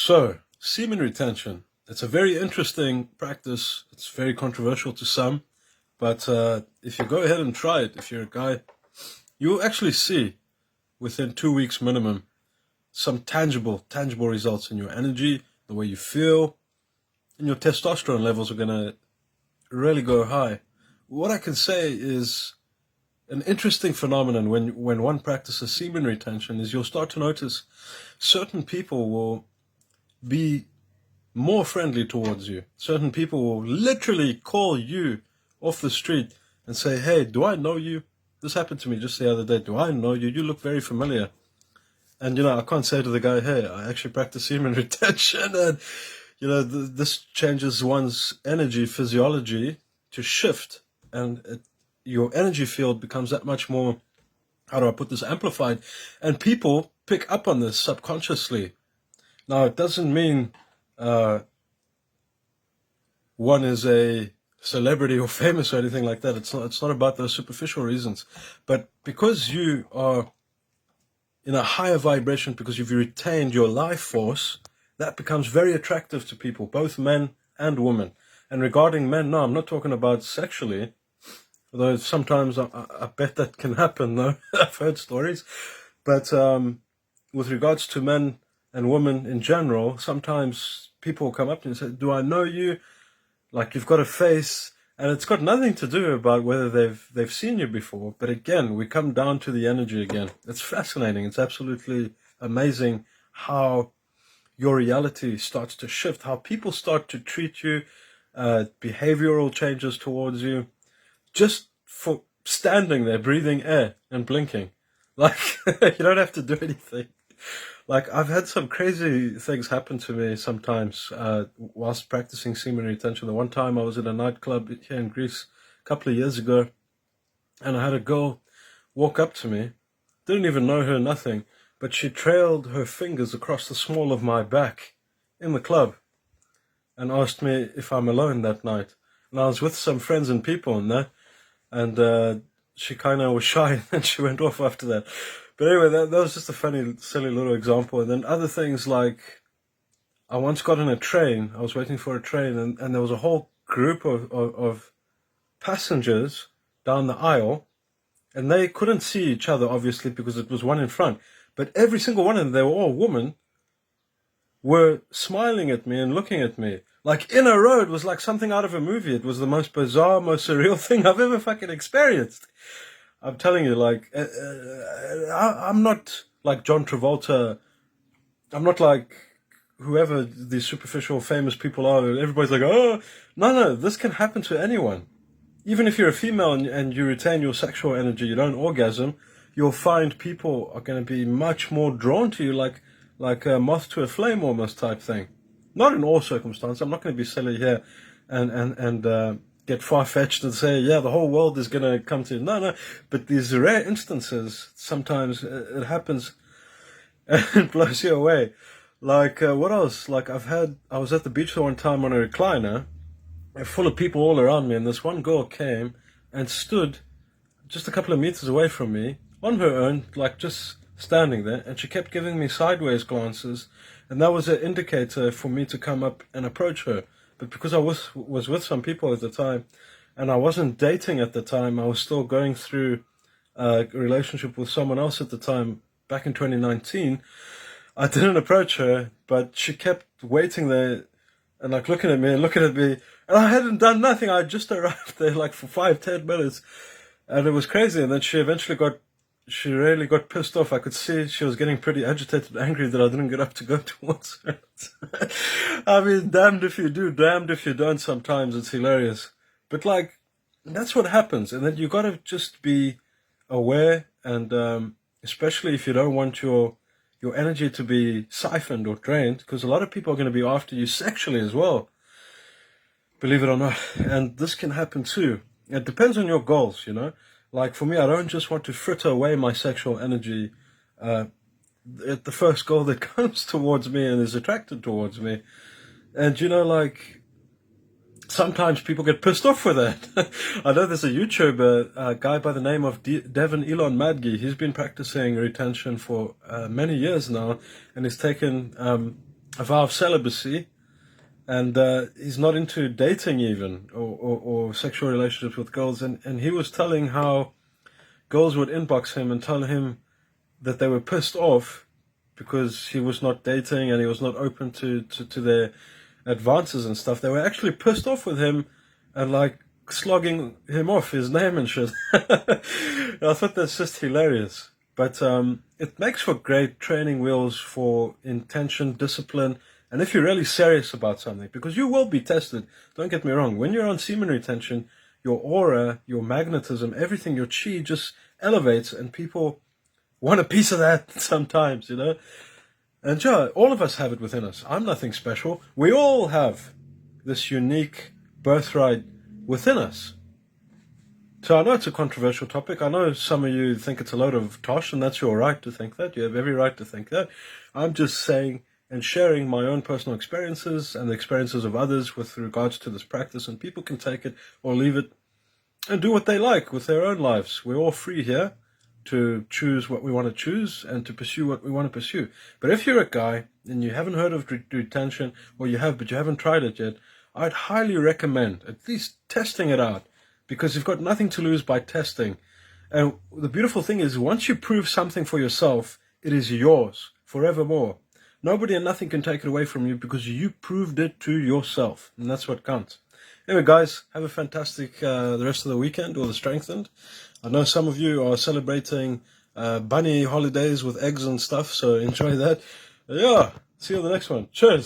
So, semen retention. It's a very interesting practice. It's very controversial to some. But if you go ahead and try it, if you're a guy, you'll actually see within 2 weeks minimum some tangible results in your energy, the way you feel, and your testosterone levels are going to really go high. What I can say is an interesting phenomenon when one practices semen retention is you'll start to notice certain people will be more friendly towards you. Certain people will literally call you off the street and say, "Hey, do I know you? This happened to me just the other day. Do I know you? You look very familiar." And, I can't say to the guy, "Hey, I actually practice semen retention." And, this changes one's energy physiology to shift. And your energy field becomes that much more, how do I put this, amplified. And people pick up on this subconsciously. Now, it doesn't mean one is a celebrity or famous or anything like that. It's not about those superficial reasons. But because you are in a higher vibration, because you've retained your life force, that becomes very attractive to people, both men and women. And regarding men, no, I'm not talking about sexually, although sometimes I bet that can happen, though. I've heard stories. But with regards to men and women in general, sometimes people come up to you and say, "Do I know you? Like, you've got a face," and it's got nothing to do about whether they've seen you before. But again, we come down to the energy again. It's fascinating. It's absolutely amazing how your reality starts to shift, how people start to treat you, behavioral changes towards you, just for standing there, breathing air and blinking. Like, you don't have to do anything. Like, I've had some crazy things happen to me sometimes whilst practicing semen retention. The one time I was at a nightclub here in Greece a couple of years ago, and I had a girl walk up to me, didn't even know her, nothing, but she trailed her fingers across the small of my back in the club and asked me if I'm alone that night. And I was with some friends and people in there, and she kind of was shy, and she went off after that. But anyway, that was just a funny, silly little example. And then other things like, I once got on a train. I was waiting for a train, and there was a whole group of passengers down the aisle, and they couldn't see each other, obviously, because it was one in front. But every single one of them, they were all women, were smiling at me and looking at me. Like, in a row. It was like something out of a movie. It was the most bizarre, most surreal thing I've ever fucking experienced. I'm telling you, like, I'm not like John Travolta. I'm not like whoever these superficial famous people are. Everybody's like, "Oh, no, this can happen to anyone." Even if you're a female and you retain your sexual energy, you don't orgasm, you'll find people are going to be much more drawn to you, like a moth to a flame almost type thing. Not in all circumstances. I'm not going to be silly here and get far-fetched and say, yeah, the whole world is going to come to you. No. But these rare instances, sometimes it happens and it blows you away. Like, what else? Like, I was at the beach one time on a recliner, full of people all around me, and this one girl came and stood just a couple of meters away from me, on her own, like just standing there, and she kept giving me sideways glances, and that was an indicator for me to come up and approach her. But because I was with some people at the time, and I wasn't dating at the time, I was still going through a relationship with someone else at the time, back in 2019, I didn't approach her, but she kept waiting there, and like looking at me, and I hadn't done nothing. I just arrived there like for 5-10 minutes, and it was crazy. And then she really got pissed off. I could see she was getting pretty agitated and angry that I didn't get up to go towards her. I mean, damned if you do, damned if you don't. Sometimes it's hilarious. But like, that's what happens. And then you got to just be aware, and especially if you don't want your energy to be siphoned or drained, because a lot of people are going to be after you sexually as well, believe it or not. And this can happen too. It depends on your goals, Like, for me, I don't just want to fritter away my sexual energy at the first girl that comes towards me and is attracted towards me. And, like, sometimes people get pissed off with that. I know there's a YouTuber, a guy by the name of Devin Elon Madge. He's been practicing retention for many years now, and he's taken a vow of celibacy, and he's not into dating even, or sexual relationships with girls, and he was telling how girls would inbox him and tell him that they were pissed off because he was not dating and he was not open to their advances and stuff. They were actually pissed off with him and like slogging him off his name and shit. I thought that's just hilarious. But it makes for great training wheels for intention, discipline, and if you're really serious about something, because you will be tested. Don't get me wrong. When you're on semen retention, your aura, your magnetism, everything, your chi just elevates, and people want a piece of that sometimes, you know. And yeah, all of us have it within us. I'm nothing special. We all have this unique birthright within us. So I know it's a controversial topic. I know some of you think it's a load of tosh, and that's your right to think that. You have every right to think that. I'm just saying and sharing my own personal experiences and the experiences of others with regards to this practice, and people can take it or leave it and do what they like with their own lives. We're all free here to choose what we want to choose and to pursue what we want to pursue. But if you're a guy and you haven't heard of retention, or you have but you haven't tried it yet, I'd highly recommend at least testing it out, because you've got nothing to lose by testing. And the beautiful thing is, once you prove something for yourself, it is yours forevermore. Nobody and nothing can take it away from you, because you proved it to yourself, and that's what counts. Anyway, guys, have a fantastic the rest of the weekend, or the strengthened. I know some of you are celebrating bunny holidays with eggs and stuff, so enjoy that. Yeah, see you on the next one. Cheers.